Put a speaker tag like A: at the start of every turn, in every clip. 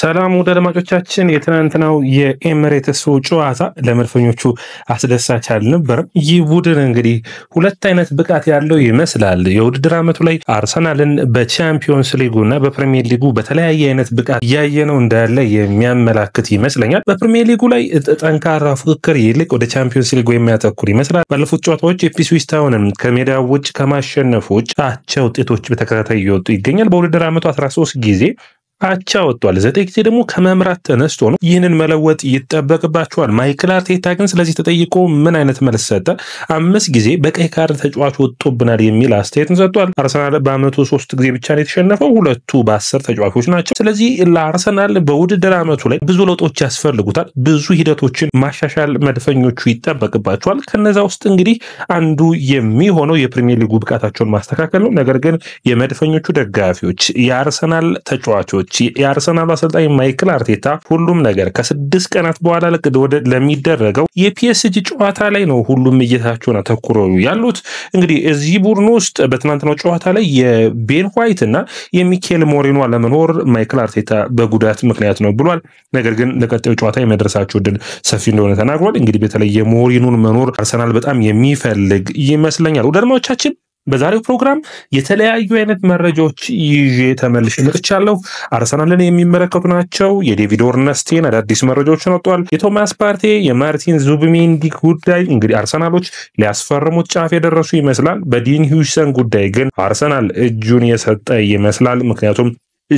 A: ሰላም ወደ አድማጮቻችን የትናንትናው የኤምሬትስ ጨዋታ ለመድፈኞቹ አስደሳች አልነበረም። ይህ ቡድን እንግዲህ ሁለት አይነት ብቃት ያለው ይመስላል። የውድድር ዓመቱ ላይ አርሰናልን በቻምፒዮንስ ሊጉና በፕሪሚየር ሊጉ በተለያየ አይነት ብቃት ያየነው እንዳለ የሚያመላክት ይመስለኛል። በፕሪሚየር ሊጉ ላይ ጠንካራ ፉክክር ይልቅ ወደ ቻምፒዮንስ ሊጉ የሚያተኩር ይመስላል። ባለፉት ጨዋታዎች ኢፕስዊች ታውንን ከሜዳ ውጭ ከማሸነፍ ውጭ አቻ ውጤቶች በተከታታይ እየወጡ ይገኛል። በውድድር ዓመቱ 13 ጊዜ አቻ ወጥቷል። 9 ጊዜ ደግሞ ከመምራት ተነስቶ ነው። ይህንን መለወጥ ይጠበቅባቸዋል። ማይክል አርቴታ ግን ስለዚህ ተጠይቆ ምን አይነት መልስ ሰጠ? 5 ጊዜ በቀይ ካርድ ተጫዋች ወጥቶብናል የሚል አስተያየትን ሰጥቷል። አርሰናል በአመቱ 3 ጊዜ ብቻ ነው የተሸነፈው፣ ሁለቱ በ10 ተጫዋቾች ናቸው። ስለዚህ ለአርሰናል በውድድር ዓመቱ ላይ ብዙ ለውጦች ያስፈልጉታል። ብዙ ሂደቶችን ማሻሻል መድፈኞቹ ይጠበቅባቸዋል። ከነዛ ውስጥ እንግዲህ አንዱ የሚሆነው የፕሪሚየር ሊጉ ብቃታቸውን ማስተካከል ነው። ነገር ግን የመድፈኞቹ ደጋፊዎች፣ የአርሰናል ተጫዋቾች፣ የአርሰናል አሰልጣኝ ማይክል አርቴታ ሁሉም ነገር ከ6 ቀናት በኋላ ለሚደረገው የፒኤስጂ ጨዋታ ላይ ነው ሁሉም እየታቸውን አተኩረው ያሉት። እንግዲህ እዚህ ቡድን ውስጥ በትናንትናው ጨዋታ ላይ የቤን ዋይት እና የሚኬል ሞሪኖ አለመኖር ማይክል አርቴታ በጉዳት ምክንያት ነው ብሏል። ነገር ግን ለቀጣዩ ጨዋታ የመድረሳቸው ድል ሰፊ እንደሆነ ተናግሯል። እንግዲህ በተለይ የሞሪኖን መኖር አርሰናል በጣም የሚፈልግ ይመስለኛል። ወደ አድማጮቻችን በዛሬው ፕሮግራም የተለያዩ አይነት መረጃዎች ይዤ ተመልሼ መጥቻለሁ። አርሰናልን የሚመለከቱ ናቸው። የዴቪድ ኦርነስቴን አዳዲስ መረጃዎች ወጥተዋል። የቶማስ ፓርቴ፣ የማርቲን ዙቢሜንዲ ጉዳይ እንግዲህ አርሰናሎች ሊያስፈርሙት ጫፍ የደረሱ ይመስላል። በዲን ሂውጅሰን ጉዳይ ግን አርሰናል እጁን የሰጠ ይመስላል። ምክንያቱም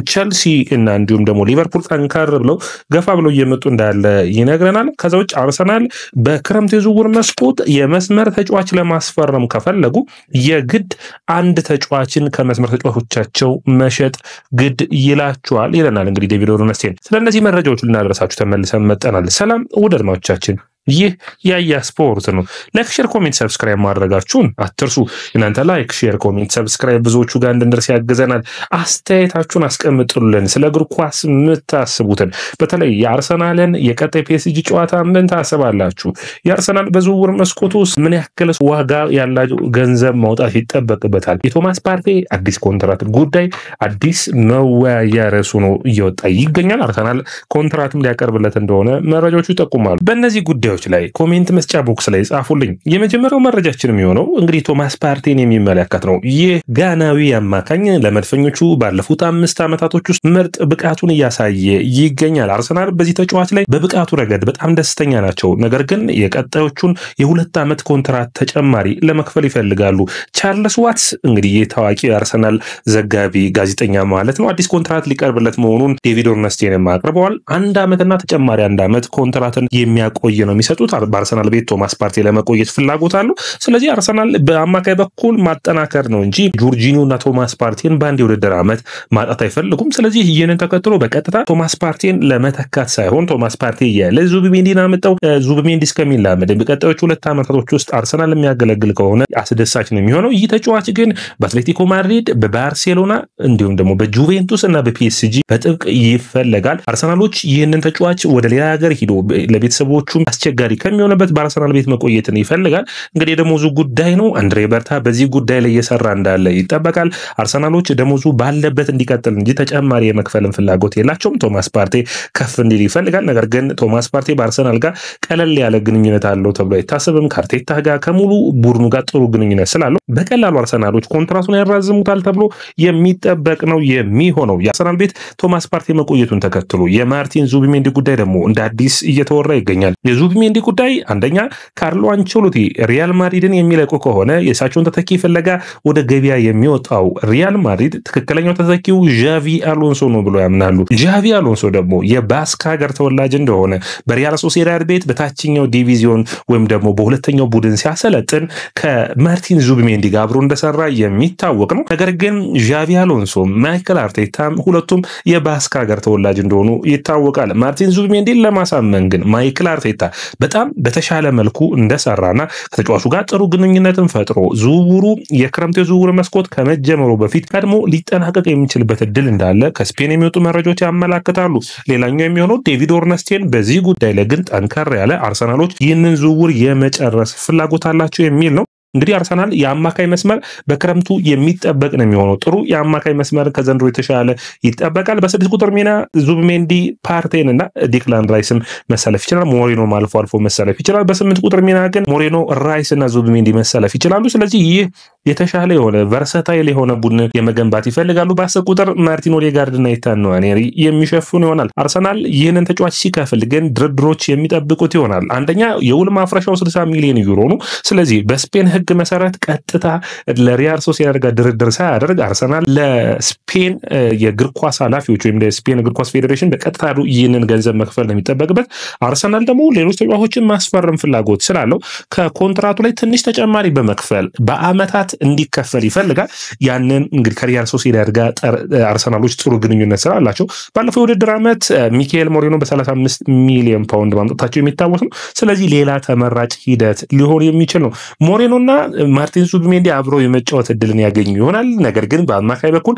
A: ቸልሲ እና እንዲሁም ደግሞ ሊቨርፑል ጠንካር ብለው ገፋ ብለው እየመጡ እንዳለ ይነግረናል። ከዛ ውጭ አርሰናል በክረምት የዝውውር መስኮት የመስመር ተጫዋች ለማስፈረም ከፈለጉ የግድ አንድ ተጫዋችን ከመስመር ተጫዋቾቻቸው መሸጥ ግድ ይላቸዋል ይለናል እንግዲህ ዴቪድ ኦርነስቴን። ስለነዚህ መረጃዎች ልናደርሳችሁ ተመልሰን መጠናል። ሰላም ውድ አድማጮቻችን፣ ይህ ያያ ስፖርት ነው። ላይክ፣ ሼር፣ ኮሜንት፣ ሰብስክራይብ ማድረጋችሁን አትርሱ። እናንተ ላይክ፣ ሼር፣ ኮሜንት፣ ሰብስክራይብ ብዙዎቹ ጋር እንድንደርስ ያግዘናል። አስተያየታችሁን አስቀምጡልን። ስለ እግር ኳስ የምታስቡትን፣ በተለይ የአርሰናልን የቀጣይ ፒኤስጂ ጨዋታ ምን ታስባላችሁ? የአርሰናል በዝውውር መስኮቱ ውስጥ ምን ያክል ዋጋ ያላቸው ገንዘብ ማውጣት ይጠበቅበታል? የቶማስ ፓርቴ አዲስ ኮንትራት ጉዳይ አዲስ መወያያ ርዕስ ሆኖ እየወጣ ይገኛል። አርሰናል ኮንትራትም ሊያቀርብለት እንደሆነ መረጃዎቹ ይጠቁማሉ። በእነዚህ ጉዳዮች ላይ ኮሜንት መስጫ ቦክስ ላይ ጻፉልኝ። የመጀመሪያው መረጃችን የሚሆነው እንግዲህ ቶማስ ፓርቴን የሚመለከት ነው። ይህ ጋናዊ አማካኝ ለመድፈኞቹ ባለፉት 5 ዓመታቶች ውስጥ ምርጥ ብቃቱን እያሳየ ይገኛል። አርሰናል በዚህ ተጫዋች ላይ በብቃቱ ረገድ በጣም ደስተኛ ናቸው። ነገር ግን የቀጣዮቹን የ2 ዓመት ኮንትራት ተጨማሪ ለመክፈል ይፈልጋሉ። ቻርልስ ዋትስ እንግዲህ የታዋቂ አርሰናል ዘጋቢ ጋዜጠኛ ማለት ነው አዲስ ኮንትራት ሊቀርብለት መሆኑን ዴቪድ ኦርነስቴን አቅርበዋል። 1 ዓመትና ተጨማሪ 1 ዓመት ኮንትራትን የሚያቆይ ነው የሚሰጡት። በአርሰናል ቤት ቶማስ ፓርቴ ለመቆየት ፍላጎት አለው። ስለዚህ አርሰናል በአማካይ በኩል ማጠናከር ነው እንጂ ጆርጂኒዮ እና ቶማስ ፓርቴን በአንድ የውድድር ዓመት ማጣት አይፈልጉም። ስለዚህ ይህንን ተከትሎ በቀጥታ ቶማስ ፓርቴን ለመተካት ሳይሆን ቶማስ ፓርቴ ለዙቢሜንዲን አመጣው ዙቢሜንዲ እስከሚላመድ በቀጣዮቹ 2 ዓመታቶች ውስጥ አርሰናል የሚያገለግል ከሆነ አስደሳች ነው የሚሆነው። ይህ ተጫዋች ግን በአትሌቲኮ ማድሪድ፣ በባርሴሎና እንዲሁም ደግሞ በጁቬንቱስ እና በፒኤስጂ በጥብቅ ይፈለጋል። አርሰናሎች ይህንን ተጫዋች ወደ ሌላ ሀገር ሂዶ ለቤተሰቦቹ አስቸጋሪ ከሚሆንበት በአርሰናል ቤት መቆየትን ይፈልጋል። እንግዲህ ደሞዙ ጉዳይ ነው። አንድሬ በርታ በዚህ ጉዳይ ላይ እየሰራ እንዳለ ይጠበቃል። አርሰናሎች ደሞዙ ባለበት እንዲቀጥል እንጂ ተጨማሪ የመክፈልን ፍላጎት የላቸውም። ቶማስ ፓርቴ ከፍ እንዲል ይፈልጋል። ነገር ግን ቶማስ ፓርቴ በአርሰናል ጋር ቀለል ያለ ግንኙነት አለው ተብሎ አይታሰብም። ከአርቴታ ጋር ከሙሉ ቡድኑ ጋር ጥሩ ግንኙነት ስላለው በቀላሉ አርሰናሎች ኮንትራቱን ያራዝሙታል ተብሎ የሚጠበቅ ነው የሚሆነው። የአርሰናል ቤት ቶማስ ፓርቴ መቆየቱን ተከትሎ የማርቲን ዙቢሜንዲ ጉዳይ ደግሞ እንደ አዲስ እየተወራ ይገኛል። የዙቢሜንዲ ጉዳይ አንደኛ ካርሎ አንቸሎቲ ሪያል ማድሪድን የሚለቁ ከሆነ የእሳቸውን ተተኪ ፍለጋ ወደ ገበያ የሚወጣው ሪያል ማድሪድ ትክክለኛው ተተኪው ዣቪ አሎንሶ ነው ብሎ ያምናሉ። ዣቪ አሎንሶ ደግሞ የባስክ ሀገር ተወላጅ እንደሆነ በሪያል ሶሴዳድ ቤት በታችኛው ዲቪዚዮን ወይም ደግሞ በሁለተኛው ቡድን ሲያሰለጥን ከማርቲን ዙቢሜንዲ ጋር አብሮ እንደሰራ የሚታወቅ ነው። ነገር ግን ዣቪ አሎንሶ ማይክል አርቴታ ሁለቱም የባስክ ሀገር ተወላጅ እንደሆኑ ይታወቃል። ማርቲን ዙቢሜንዲን ለማሳመን ግን ማይክል አርቴታ በጣም በተሻለ መልኩ እንደሰራና ከተጫዋቹ ጋር ጥሩ ግንኙነትን ፈጥሮ ዝውውሩ የክረምት የዝውውር መስኮት ከመጀመሩ በፊት ቀድሞ ሊጠናቀቅ የሚችልበት እድል እንዳለ ከስፔን የሚወጡ መረጃዎች ያመላክታሉ። ሌላኛው የሚሆነው ዴቪድ ኦርነስቴን በዚህ ጉዳይ ላይ ግን ጠንከር ያለ አርሰናሎች ይህንን ዝውውር የመጨረስ ፍላጎት አላቸው የሚል ነው። እንግዲህ አርሰናል የአማካይ መስመር በክረምቱ የሚጠበቅ ነው የሚሆነው። ጥሩ የአማካይ መስመር ከዘንድሮ የተሻለ ይጠበቃል። በ6 ቁጥር ሚና ዙብሜንዲ፣ ፓርቴን እና ዲክላን ራይስም መሰለፍ ይችላል። ሞሬኖ አልፎ አልፎ መሰለፍ ይችላል። በ8 ቁጥር ሚና ግን ሞሬኖ፣ ራይስ እና ዙብሜንዲ መሰለፍ ይችላሉ። ስለዚህ ይህ የተሻለ የሆነ ቨርሳታይል የሆነ ቡድን የመገንባት ይፈልጋሉ። በ10 ቁጥር ማርቲን ኦዴጋርድ እና ኢታን ንዋኔሪ የሚሸፍኑ ይሆናል። አርሰናል ይህንን ተጫዋች ሲከፍል ግን ድርድሮች የሚጠብቁት ይሆናል። አንደኛ የውል ማፍረሻው 60 ሚሊዮን ዩሮ ነው። ስለዚህ በስፔን ህግ መሰረት ቀጥታ ለሪያል ሶሲዳድ ጋር ድርድር ሳያደርግ አርሰናል ለስፔን የእግር ኳስ ኃላፊዎች ወይም ለስፔን እግር ኳስ ፌዴሬሽን በቀጥታ ይህንን ገንዘብ መክፈል ነው የሚጠበቅበት። አርሰናል ደግሞ ሌሎች ተጫዋቾችን ማስፈረም ፍላጎት ስላለው ከኮንትራቱ ላይ ትንሽ ተጨማሪ በመክፈል በአመታት እንዲከፈል ይፈልጋል። ያንን እንግዲህ ከሪያል ሶሲዳድ ጋር አርሰናሎች ጥሩ ግንኙነት ስላላቸው ባለፈው የውድድር ዓመት ሚካኤል ሞሬኖ በ35 ሚሊዮን ፓውንድ ማምጣታቸው የሚታወስ ነው። ስለዚህ ሌላ ተመራጭ ሂደት ሊሆን የሚችል ነው። ሞሬኖና ማርቲን ዙብሜንዲ አብረው የመጫወት እድልን ያገኙ ይሆናል። ነገር ግን በአማካይ በኩል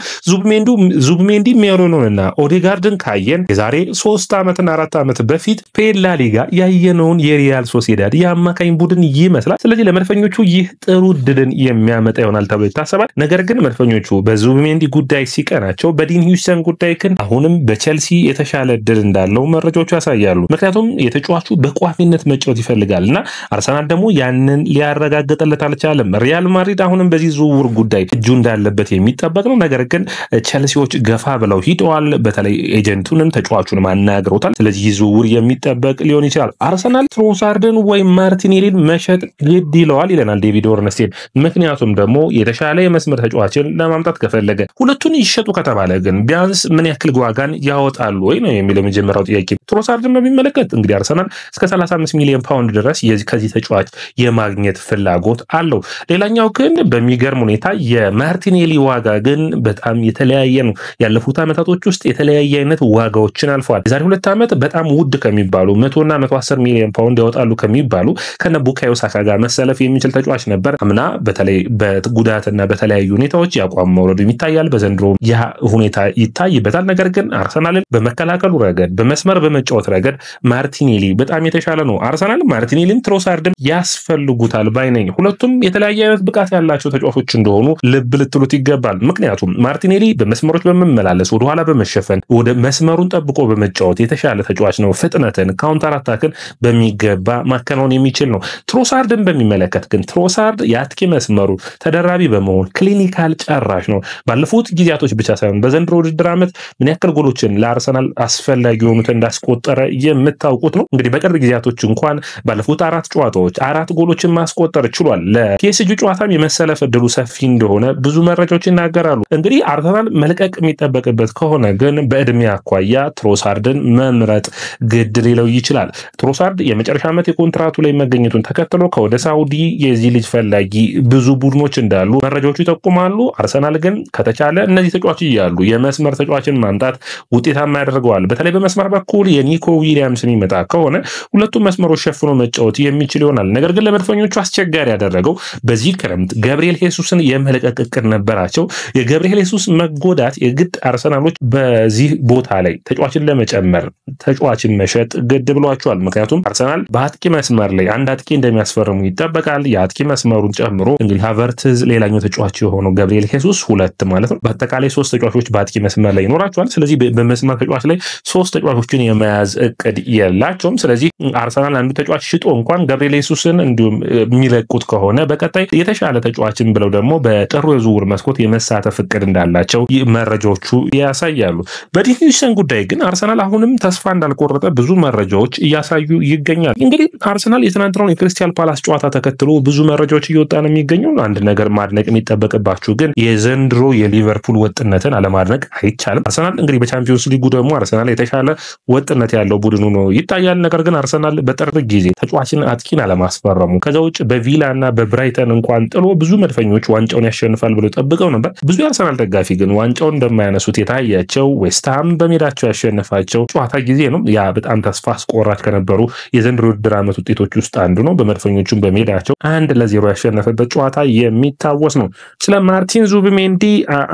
A: ዙብሜንዲ ሞሬኖንና ኦዴጋርድን ካየን የዛሬ 3 ዓመትና 4 ዓመት በፊት ፔላ ሊጋ ያየነውን የሪያል ሶሲዳድ የአማካኝ ቡድን ይመስላል። ስለዚህ ለመድፈኞቹ ይህ ጥሩ እድልን የሚያመጣ ይሆናል ተብሎ ይታሰባል። ነገር ግን መድፈኞቹ በዙብሜንዲ ጉዳይ ሲቀናቸው፣ በዲን ሂውስተን ጉዳይ ግን አሁንም በቼልሲ የተሻለ እድል እንዳለው መረጃዎቹ ያሳያሉ። ምክንያቱም የተጫዋቹ በቋሚነት መጫወት ይፈልጋልና አርሰናል ደግሞ ያንን ሊያረጋግጥለት አልቻለም። ሪያል ማድሪድ አሁንም በዚህ ዝውውር ጉዳይ እጁ እንዳለበት የሚጠበቅ ነው። ነገር ግን ቼልሲዎች ገፋ ብለው ሂደዋል። በተለይ ኤጀንቱንም ተጫዋቹንም አናግረውታል። ስለዚህ ዝውውር የሚጠበቅ ሊሆን ይችላል። አርሰናል ትሮሳርድን ወይም ማርቲኔሊን መሸጥ ግድ ይለዋል ይለናል ዴቪድ ኦርንስቴን። ምክንያቱም ደግሞ የተሻለ የመስመር ተጫዋችን ለማምጣት ከፈለገ ሁለቱን ይሸጡ ከተባለ ግን ቢያንስ ምን ያክል ዋጋን ያወጣሉ ወይ ነው የሚለው የመጀመሪያው ጥያቄ። ትሮሳርድን በሚመለከት እንግዲህ አርሰናል እስከ 35 ሚሊዮን ፓውንድ ድረስ ከዚህ ተጫዋች የማግኘት ፍላጎት አለው። ሌላኛው ግን በሚገርም ሁኔታ የማርቲኔሊ ዋጋ ግን በጣም የተለያየ ነው። ያለፉት ዓመታቶች ውስጥ የተለያየ አይነት ዋጋዎችን አልፏል። የዛሬ 2 ዓመት በጣም ውድ ከሚባሉ 100 እና 110 ሚሊዮን ፓውንድ ያወጣሉ ከሚባሉ ከነ ቡካዮ ሳካ ጋር መሰለፍ የሚችል ተጫዋች ነበር። አምና በተለይ በጉዳትና በተለያዩ ሁኔታዎች ያቋም መውረዱ ይታያል። በዘንድሮ ያ ሁኔታ ይታይበታል። ነገር ግን አርሰናልን በመከላከሉ ረገድ፣ በመስመር በመጫወት ረገድ ማርቲኔሊ በጣም የተሻለ ነው። አርሰናል ማርቲኔሊም ትሮሳርድም ያስፈልጉታል ባይነኝ። ሁለቱም የተለያየ አይነት ብቃት ያላቸው ተጫዋቾች እንደሆኑ ልብ ልትሉት ይገባል። ምክንያቱም ማርቲኔሊ በመስመሮች በመመላለስ ወደኋላ በመሸፈን ወደ መስመሩን ጠብቆ በመጫወት የተሻለ ተጫዋች ነው። ፍጥነትን፣ ካውንተር አታክን በሚገባ ማከናወን የሚችል ነው። ትሮሳርድን በሚመለከት ግን ትሮሳርድ የአጥቂ መስመሩ ተደራቢ በመሆን ክሊኒካል ጨራሽ ነው። ባለፉት ጊዜያቶች ብቻ ሳይሆን በዘንድሮ ውድድር ዓመት ምን ያክል ጎሎችን ለአርሰናል አስፈላጊ የሆኑት እንዳስቆጠረ የምታውቁት ነው። እንግዲህ በቅርብ ጊዜያቶች እንኳን ባለፉት 4 ጨዋታዎች 4 ጎሎችን ማስቆጠር ችሏል። ለፒኤስጂ ጨዋታም የመሰለፍ እድሉ ሰፊ እንደሆነ ብዙ መረጃዎች ይናገራሉ። እንግዲህ አርሰናል መልቀቅ የሚጠበቅበት ከሆነ ግን በእድሜ አኳያ ትሮሳርድን መምረጥ ግድ ሊለው ይችላል። ትሮሳርድ የመጨረሻ ዓመት የኮንትራቱ ላይ መገኘቱን ተከትሎ ከወደ ሳውዲ የዚህ ልጅ ፈላጊ ብዙ ቡድኖች እንዳሉ መረጃዎቹ ይጠቁማሉ። አርሰናል ግን ከተቻለ እነዚህ ተጫዋች እያሉ የመስመር ተጫዋችን ማምጣት ውጤታማ ያደርገዋል። በተለይ በመስመር በኩል የኒኮ ዊሊያምስ የሚመጣ ከሆነ ሁለቱም መስመሮች ሸፍኖ መጫወት የሚችል ይሆናል። ነገር ግን ለመድፈኞቹ አስቸጋሪ ያደረገው በዚህ ክረምት ገብርኤል ሄሱስን የመለቀቅ እቅድ ነበራቸው። የገብርኤል ሄሱስ መጎዳት የግድ አርሰናሎች በዚህ ቦታ ላይ ተጫዋችን ለመጨመር ተጫዋችን መሸጥ ግድ ብሏቸዋል። ምክንያቱም አርሰናል በአጥቂ መስመር ላይ አንድ አጥቂ እንደሚያስፈርሙ ይጠበቃል። የአጥቂ መስመሩን ጨምሮ እንግዲህ ሃቨርትዝ ሌላኛው ተጫዋች የሆነው ገብርኤል ሄሱስ 2 ማለት ነው። በአጠቃላይ 3 ተጫዋቾች በአጥቂ መስመር ላይ ይኖራቸዋል። ስለዚህ በመስመር ተጫዋች ላይ 3 ተጫዋቾችን የመያዝ እቅድ የላቸውም። ስለዚህ አርሰናል አንዱ ተጫዋች ሽጦ እንኳን ገብርኤል ሄሱስን እንዲሁም የሚለቁት ከሆነ በቀጣይ የተሻለ ተጫዋችን ብለው ደግሞ በጥሩ የዝውውር መስኮት የመሳተፍ እቅድ እንዳላቸው መረጃዎቹ ያሳያሉ። በዲን ሂውስተን ጉዳይ ግን አርሰናል አሁንም ተስፋ እንዳልቆረጠ ብዙ መረጃዎች እያሳዩ ይገኛል። እንግዲህ አርሰናል የትናንትናውን የክሪስታል ፓላስ ጨዋታ ተከትሎ ብዙ መረጃዎች እየወጣ ነው የሚገኘው። አንድ ነገር ማድነቅ የሚጠበቅባችሁ ግን የዘንድሮ የሊቨርፑል ወጥነትን አለማድነቅ አይቻልም። አርሰናል እንግዲህ በቻምፒዮንስ ሊጉ ደግሞ አርሰናል የተሻለ ወጥነት ያለው ቡድኑ ነው ይታያል። ነገር ግን አርሰናል በጥር ጊዜ ተጫዋችን አጥቂን አለማስፈረሙ ከዛ ውጭ በቪላ እና በብራይተን እንኳን ጥሎ ብዙ መድፈኞች ዋንጫውን ያሸንፋል ብሎ ጠብቀው ነበር። ብዙ የአርሰናል ደጋፊ ግን ዋንጫውን እንደማያነሱት የታያቸው ዌስትሃም በሜዳቸው ያሸነፋቸው ጨዋታ ጊዜ ነው። ያ በጣም ተስፋ አስቆራጭ ከነበሩ የዘንድሮ ውድድር ዓመት ውጤቶች ውስጥ አንዱ ነው። በመድፈኞቹም በሜዳቸው 1-0 ያሸነፈበት ጨዋታ የሚታወስ ነው። ስለ ማርቲን ዙቢሜንዲ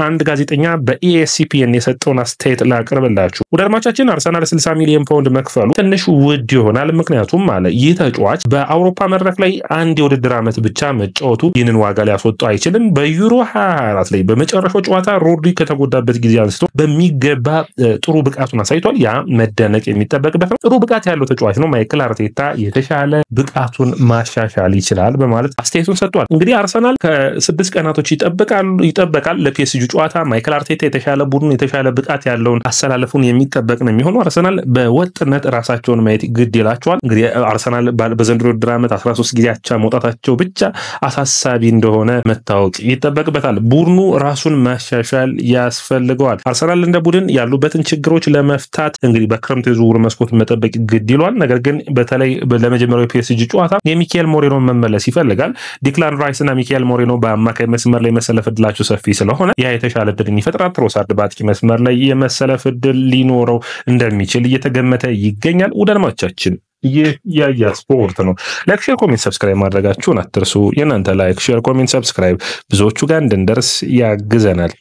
A: አንድ ጋዜጠኛ በኢኤስፒኤን የሰጠውን አስተያየት ላቅርብላችሁ። ወደ አድማቻችን አርሰናል 60 ሚሊዮን ፓውንድ መክፈሉ ትንሽ ውድ ይሆናል። ምክንያቱም ይህ ተጫዋች በአውሮፓ መድረክ ላይ አንድ የውድድር ዓመት ብቻ መጫወቱ ይህንን ዋጋ ሊያስወጣው አይችልም። በዩሮ 24 ላይ በመጨረሻው ጨዋታ ሮድሪ ከተጎዳበት ጊዜ አንስቶ በሚገባ ጥሩ ብቃቱን አሳይቷል። ያ መደነቅ የሚጠበቅበት ነው። ጥሩ ብቃት ያለው ተጫዋች ነው። ማይክል አርቴታ የተሻለ ብቃቱን ማሻሻል ይችላል በማለት አስተያየቱን ሰጥቷል። እንግዲህ አርሰናል ከ6 ቀናቶች ይጠበቃል ለፒኤስጂ ጨዋታ። ማይክል አርቴታ የተሻለ ቡድን የተሻለ ብቃት ያለውን አሰላለፉን የሚጠበቅ ነው የሚሆነው። አርሰናል በወጥነት ራሳቸውን ማየት ግድ ይላቸዋል። እንግዲህ አርሰናል በዘንድሮ ውድድር ዓመት 13 ጊዜ አቻ መውጣታቸው ብቻ አሳሳቢ እንደሆነ መታወቅ ይጠበቅበታል። ቡድኑ ራሱን ማሻሻል ያስፈልገዋል። አርሰናል እንደ ቡድን ያሉበትን ችግሮች ለመፍታት እንግዲህ በክረምት የዝውውር መስኮት መጠበቅ ግድ ይሏል። ነገር ግን በተለይ ለመጀመሪያው ፒኤስጂ ጨዋታ የሚካኤል ሞሬኖ መመለስ ይፈልጋል። ዲክላን ራይስ እና ሚካኤል ሞሬኖ በአማካይ መስመር ላይ መሰለፍ ዕድላቸው ሰፊ ስለሆነ ያ የተሻለ ዕድልን ይፈጥራል። ትሮሳርድ በአጥቂ መስመር ላይ የመሰለፍ ዕድል ሊኖረው እንደሚችል እየተገመተ ይገኛል። ውድ አድማጮቻችን ይህ ያያ ስፖርት ነው። ላይክ፣ ሼር፣ ኮሜንት ሰብስክራይብ ማድረጋችሁን አትርሱ። የእናንተ ላይክ፣ ሼር፣ ኮሜንት ሰብስክራይብ ብዙዎቹ ጋር እንድንደርስ ያግዘናል።